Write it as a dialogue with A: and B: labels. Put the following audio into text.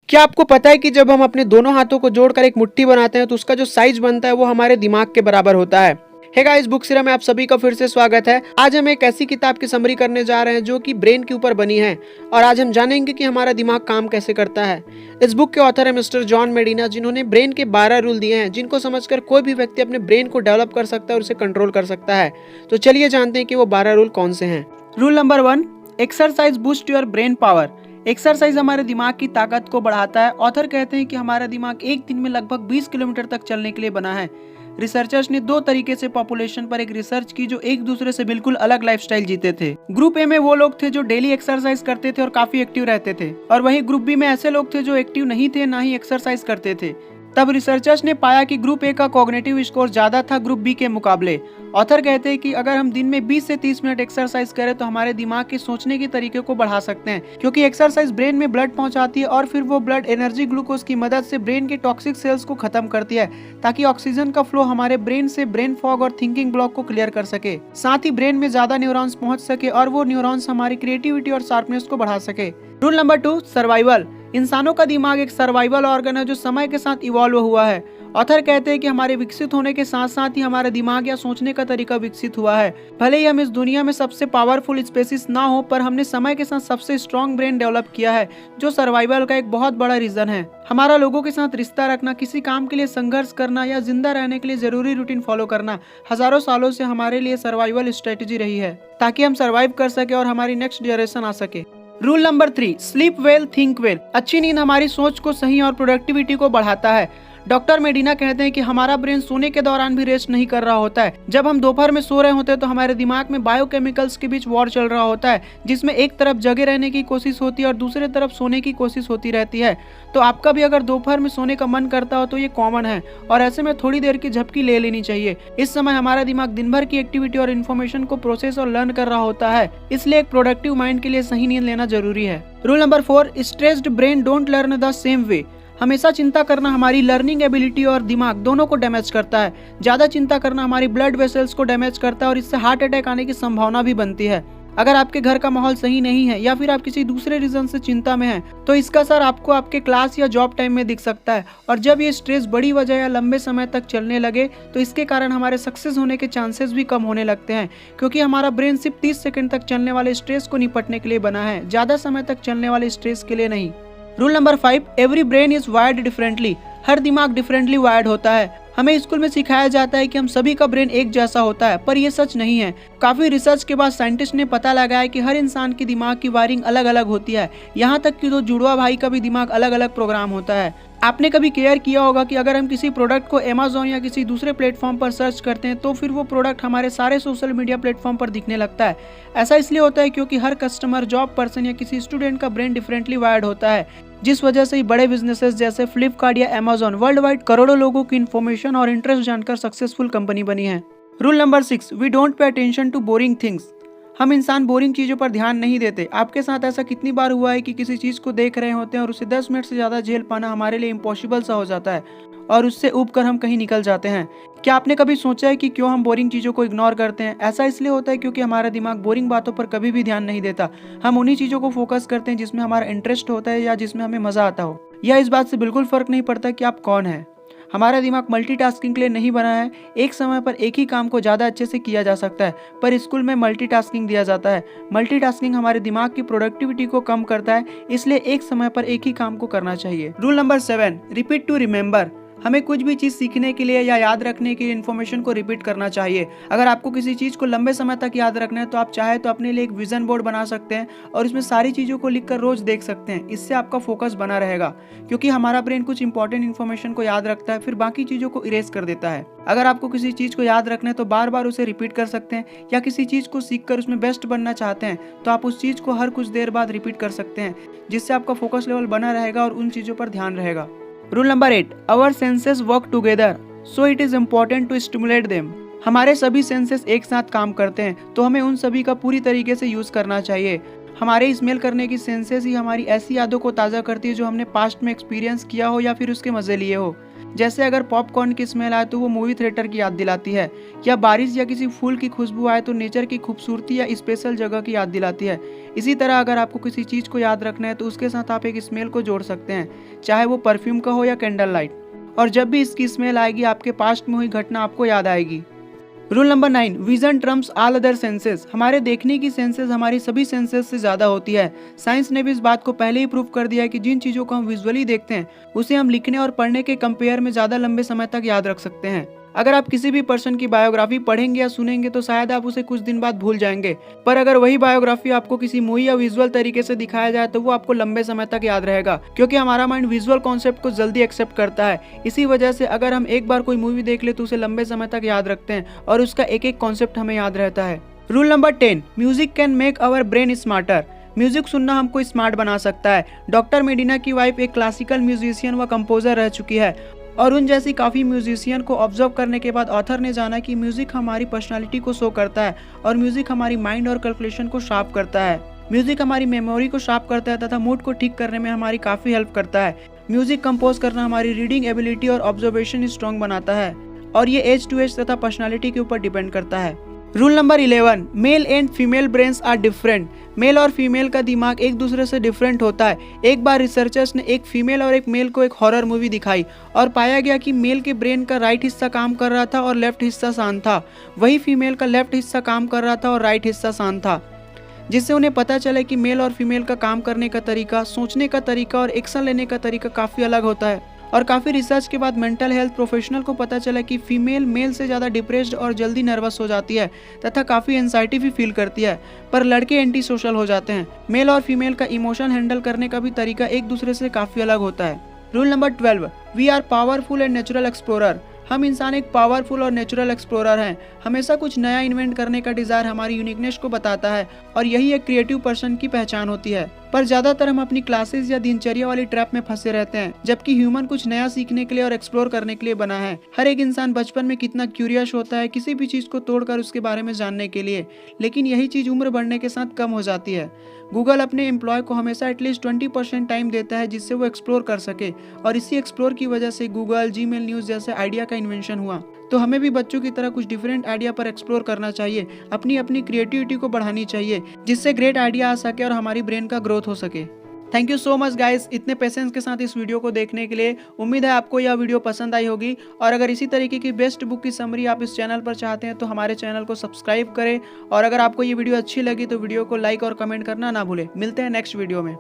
A: क्या आपको पता है कि जब हम अपने दोनों हाथों को जोड़कर एक मुट्ठी बनाते हैं तो उसका जो साइज बनता है वो हमारे दिमाग के बराबर होता है। हे गाइस, बुक सिरा में आप सभी का फिर से स्वागत है। आज हम एक ऐसी किताब की समरी करने जा रहे हैं जो कि ब्रेन के ऊपर बनी है और आज हम जानेंगे कि हमारा दिमाग काम कैसे करता है। इस बुक के ऑथर है मिस्टर जॉन मेडिना, जिन्होंने ब्रेन के 12 रूल दिए हैं जिनको समझकर कोई भी व्यक्ति अपने ब्रेन को डेवलप कर सकता है और उसे कंट्रोल कर सकता है। तो चलिए जानते हैं कि वो 12 रूल कौन से हैं।
B: Rule number 1, exercise boost your brain power. Exercise हमारे दिमाग की ताकत को बढ़ाता है। ऑथर कहते हैं कि हमारा दिमाग एक दिन में लगभग 20 किलोमीटर तक चलने के लिए बना है। रिसर्चर्स ने 2 तरीके से पॉपुलेशन पर एक रिसर्च की जो एक दूसरे से बिल्कुल अलग लाइफस्टाइल जीते थे। ग्रुप ए में वो लोग थे जो डेली एक्सरसाइज करते थे और काफी एक्टिव रहते थे, और वहीं ग्रुप बी में ऐसे लोग थे जो एक्टिव नहीं थे, ना ही एक्सरसाइज करते थे। तब रिसर्चर्स ने पाया कि ग्रुप ए का कॉग्निटिव स्कोर ज्यादा था ग्रुप बी के मुकाबले। ऑथर कहते हैं कि अगर हम दिन में 20 से 30 मिनट एक्सरसाइज करें तो हमारे दिमाग के सोचने के तरीके को बढ़ा सकते हैं, क्योंकि एक्सरसाइज ब्रेन में ब्लड पहुंचाती है और फिर वो ब्लड एनर्जी ग्लूकोज की मदद से ब्रेन के टॉक्सिक सेल्स को खत्म करती है, ताकि ऑक्सीजन का फ्लो हमारे ब्रेन से ब्रेन फॉग और थिंकिंग ब्लॉक को क्लियर कर सके। साथ ही ब्रेन में ज्यादा न्यूरॉन्स पहुंच सके और वो न्यूरॉन्स हमारी क्रिएटिविटी और शार्पनेस को बढ़ा सके। Rule number 2, survival. इंसानों का दिमाग एक सर्वाइवल ऑर्गन है जो समय के साथ इवॉल्व हुआ है। ऑथर कहते हैं कि हमारे विकसित होने के साथ साथ ही हमारा दिमाग या सोचने का तरीका विकसित हुआ है। भले ही हम इस दुनिया में सबसे पावरफुल स्पेसीज ना हो, पर हमने समय के साथ सबसे स्ट्रॉन्ग ब्रेन डेवलप किया है, जो सर्वाइवल का एक बहुत बड़ा रीजन है। हमारा लोगों के साथ रिश्ता रखना, किसी काम के लिए संघर्ष करना या जिंदा रहने के लिए जरूरी रूटीन फॉलो करना हजारों सालों से हमारे लिए सर्वाइवल स्ट्रेटेजी रही है, ताकि हम सर्वाइव कर सके और हमारी नेक्स्ट जनरेशन आ सके। Rule number 3, sleep well think well. अच्छी नींद हमारी सोच को सही और प्रोडक्टिविटी को बढ़ाता है। डॉक्टर मेडिना कहते हैं कि हमारा ब्रेन सोने के दौरान भी रेस्ट नहीं कर रहा होता है। जब हम दोपहर में सो रहे होते हैं तो हमारे दिमाग में बायोकेमिकल्स के बीच वॉर चल रहा होता है, जिसमें एक तरफ जगे रहने की कोशिश होती है और दूसरी तरफ सोने की कोशिश होती रहती है। तो आपका भी अगर दोपहर में सोने का मन करता हो तो ये कॉमन है, और ऐसे में थोड़ी देर की झपकी ले लेनी चाहिए। इस समय हमारा दिमाग दिन भर की एक्टिविटी और इन्फॉर्मेशन को प्रोसेस और लर्न कर रहा होता है, इसलिए एक प्रोडक्टिव माइंड के लिए सही नींद लेना जरूरी है। Rule number 4, stressed brain don't learn the same way. हमेशा चिंता करना हमारी लर्निंग एबिलिटी और दिमाग दोनों को डैमेज करता है। ज्यादा चिंता करना हमारी ब्लड वेसल्स को डैमेज करता है और इससे हार्ट अटैक आने की संभावना भी बनती है। अगर आपके घर का माहौल सही नहीं है या फिर आप किसी दूसरे रीजन से चिंता में हैं, तो इसका असर आपको आपके क्लास या जॉब टाइम में दिख सकता है। और जब ये स्ट्रेस बड़ी वजह या लंबे समय तक चलने लगे तो इसके कारण हमारे सक्सेस होने के चांसेस भी कम होने लगते हैं, क्योंकि हमारा ब्रेन सिर्फ 30 सेकंड तक चलने वाले स्ट्रेस को निपटने के लिए बना है, ज्यादा समय तक चलने वाले स्ट्रेस के लिए नहीं। Rule number 5, every brain is wired differently. हर दिमाग डिफरेंटली वायर्ड होता है। हमें स्कूल में सिखाया जाता है कि हम सभी का ब्रेन एक जैसा होता है, पर यह सच नहीं है। काफी रिसर्च के बाद साइंटिस्ट ने पता लगाया कि हर इंसान की दिमाग की वायरिंग अलग अलग होती है। यहाँ तक कि 2 जुड़वा भाई का भी दिमाग अलग अलग प्रोग्राम होता है। आपने कभी केयर किया होगा कि अगर हम किसी प्रोडक्ट को अमेज़न या किसी दूसरे प्लेटफॉर्म पर सर्च करते हैं तो फिर वो प्रोडक्ट हमारे सारे सोशल मीडिया प्लेटफॉर्म पर दिखने लगता है। ऐसा इसलिए होता है क्योंकि हर कस्टमर, जॉब पर्सन या किसी स्टूडेंट का ब्रेन डिफरेंटली वायर्ड होता है, जिस वजह से बड़े बिजनेसेस जैसे फ्लिपकार्ट या अमेज़न वर्ल्ड वाइड करोड़ों लोगों की इन्फॉर्मेशन और इंटरेस्ट जानकर सक्सेसफुल कंपनी बनी है। Rule number 6, we don't pay attention to boring things. हम इंसान बोरिंग चीजों पर ध्यान नहीं देते। आपके साथ ऐसा कितनी बार हुआ है कि किसी चीज को देख रहे होते हैं और उसे 10 मिनट से ज्यादा झेल पाना हमारे लिए इम्पॉसिबल सा हो जाता है और उससे ऊब कर हम कहीं निकल जाते हैं। क्या आपने कभी सोचा है कि क्यों हम बोरिंग चीजों को इग्नोर करते हैं? ऐसा इसलिए होता है क्योंकि हमारा दिमाग बोरिंग बातों पर कभी भी ध्यान नहीं देता। हम उन्हीं चीजों को फोकस करते हैं जिसमें हमारा इंटरेस्ट होता है या जिसमें हमें मजा आता हो। यह इस बात से बिल्कुल फर्क नहीं पड़ता कि आप कौन हैं। हमारा दिमाग मल्टीटास्किंग के लिए नहीं बना है। एक समय पर एक ही काम को ज्यादा अच्छे से किया जा सकता है, पर स्कूल में मल्टीटास्किंग दिया जाता है। मल्टीटास्किंग हमारे दिमाग की प्रोडक्टिविटी को कम करता है, इसलिए एक समय पर एक ही काम को करना चाहिए। Rule number 7, repeat to remember. हमें कुछ भी चीज सीखने के लिए या याद रखने के लिए इन्फॉर्मेशन को रिपीट करना चाहिए। अगर आपको किसी चीज को लंबे समय तक याद रखना है तो आप चाहे तो अपने लिए एक विजन बोर्ड बना सकते हैं और इसमें सारी चीजों को लिखकर रोज देख सकते हैं। इससे आपका फोकस बना रहेगा, क्योंकि हमारा ब्रेन कुछ इंपॉर्टेंट इन्फॉर्मेशन को याद रखता है, फिर बाकी चीजों को इरेज कर देता है। अगर आपको किसी चीज को याद रखना है तो बार बार उसे रिपीट कर सकते हैं, या किसी चीज को सीखकर उसमें बेस्ट बनना चाहते हैं तो आप उस चीज को हर कुछ देर बाद रिपीट कर सकते हैं, जिससे आपका फोकस लेवल बना रहेगा और उन चीजों पर ध्यान रहेगा। Rule number 8, our senses work together so it is important to stimulate them. हमारे सभी सेंसेस एक साथ काम करते हैं, तो हमें उन सभी का पूरी तरीके से यूज करना चाहिए। हमारे स्मेल करने की सेंसेस ही हमारी ऐसी यादों को ताज़ा करती है जो हमने पास्ट में एक्सपीरियंस किया हो या फिर उसके मजे लिए हो। जैसे अगर पॉपकॉर्न की स्मेल आए तो वो मूवी थिएटर की याद दिलाती है, या बारिश या किसी फूल की खुशबू आए तो नेचर की खूबसूरती या स्पेशल जगह की याद दिलाती है। इसी तरह अगर आपको किसी चीज़ को याद रखना है तो उसके साथ आप एक स्मेल को जोड़ सकते हैं, चाहे वो परफ्यूम का हो या कैंडल लाइट, और जब भी इसकी स्मेल आएगी आपके पास्ट में हुई घटना आपको याद आएगी। Rule number 9, vision Trump's all other senses. हमारे देखने की सेंसेस हमारी सभी सेंसेस से ज़्यादा होती है। साइंस ने भी इस बात को पहले ही प्रूव कर दिया है कि जिन चीज़ों को हम विजुअली देखते हैं उसे हम लिखने और पढ़ने के कंपेयर में ज़्यादा लंबे समय तक याद रख सकते हैं। अगर आप किसी भी पर्सन की बायोग्राफी पढ़ेंगे या सुनेंगे तो शायद आप उसे कुछ दिन बाद भूल जाएंगे, पर अगर वही बायोग्राफी आपको किसी मूवी या विजुअल तरीके से दिखाया जाए तो वो आपको लंबे समय तक याद रहेगा, क्योंकि हमारा माइंड विजुअल कॉन्सेप्ट को जल्दी एक्सेप्ट करता है। इसी वजह से अगर हम एक बार कोई मूवी देख ले तो उसे लंबे समय तक याद रखते हैं और उसका एक एक कॉन्सेप्ट हमें याद रहता है। Rule number 10, music can make our brain smarter. Music सुनना हमको स्मार्ट बना सकता है। डॉक्टर मेडिना की वाइफ एक क्लासिकल म्यूजिशियन व कंपोजर रह चुकी है, और उन जैसी काफ़ी म्यूजिशियन को ऑब्जर्व करने के बाद ऑथर ने जाना कि म्यूजिक हमारी पर्सनालिटी को शो करता है और म्यूजिक हमारी माइंड और कैलकुलेशन को शार्प करता है। म्यूजिक हमारी मेमोरी को शार्प करता है तथा मूड को ठीक करने में हमारी काफ़ी हेल्प करता है। म्यूजिक कंपोज करना हमारी रीडिंग एबिलिटी और ऑब्जर्वेशन स्ट्रॉन्ग बनाता है, और ये एज टू एज तथा पर्सनालिटी के ऊपर डिपेंड करता है। Rule number 11, male and female brains are different. Male और फीमेल का दिमाग एक दूसरे से डिफरेंट होता है। एक बार रिसर्चर्स ने एक फीमेल और एक मेल को एक हॉरर मूवी दिखाई और पाया गया कि मेल के ब्रेन का राइट हिस्सा काम कर रहा था और लेफ्ट हिस्सा शांत था। वही फीमेल का लेफ्ट हिस्सा काम कर रहा था और राइट हिस्सा शांत था, जिससे उन्हें पता चला कि मेल और फीमेल का काम करने का तरीका, सोचने का तरीका और एक्शन लेने का तरीका काफ़ी अलग होता है। और काफ़ी रिसर्च के बाद मेंटल हेल्थ प्रोफेशनल को पता चला कि फीमेल मेल से ज़्यादा डिप्रेस्ड और जल्दी नर्वस हो जाती है तथा काफ़ी एंजाइटी भी फील करती है, पर लड़के एंटी सोशल हो जाते हैं। मेल और फीमेल का इमोशन हैंडल करने का भी तरीका एक दूसरे से काफ़ी अलग होता है। Rule number 12, we are powerful and natural explorer. हम इंसान एक पावरफुल और नेचुरल एक्सप्लोरर हैं। हमेशा कुछ नया इन्वेंट करने का डिज़ायर हमारी यूनिकनेस को बताता है और यही एक क्रिएटिव पर्सन की पहचान होती है। पर ज़्यादातर हम अपनी क्लासेस या दिनचर्या वाली ट्रैप में फंसे रहते हैं, जबकि ह्यूमन कुछ नया सीखने के लिए और एक्सप्लोर करने के लिए बना है। हर एक इंसान बचपन में कितना क्यूरियस होता है किसी भी चीज़ को तोड़कर उसके बारे में जानने के लिए, लेकिन यही चीज़ उम्र बढ़ने के साथ कम हो जाती है। गूगल अपने एम्प्लॉय को हमेशा एटलीस्ट 20% टाइम देता है जिससे वो एक्सप्लोर कर सके, और इसी एक्सप्लोर की वजह से गूगल, जीमेल, न्यूज़ जैसे आइडिया का इन्वेंशन हुआ। तो हमें भी बच्चों की तरह कुछ डिफरेंट आइडिया पर एक्सप्लोर करना चाहिए, अपनी अपनी क्रिएटिविटी को बढ़ानी चाहिए, जिससे ग्रेट आइडिया आ सके और हमारी ब्रेन का ग्रोथ हो सके। Thank you so much guys, इतने पेशेंस के साथ इस वीडियो को देखने के लिए। उम्मीद है आपको यह वीडियो पसंद आई होगी, और अगर इसी तरीके की बेस्ट बुक की समरी आप इस चैनल पर चाहते हैं तो हमारे चैनल को सब्सक्राइब करें, और अगर आपको ये वीडियो अच्छी लगी तो वीडियो को लाइक और कमेंट करना ना भूलें। मिलते हैं नेक्स्ट वीडियो में।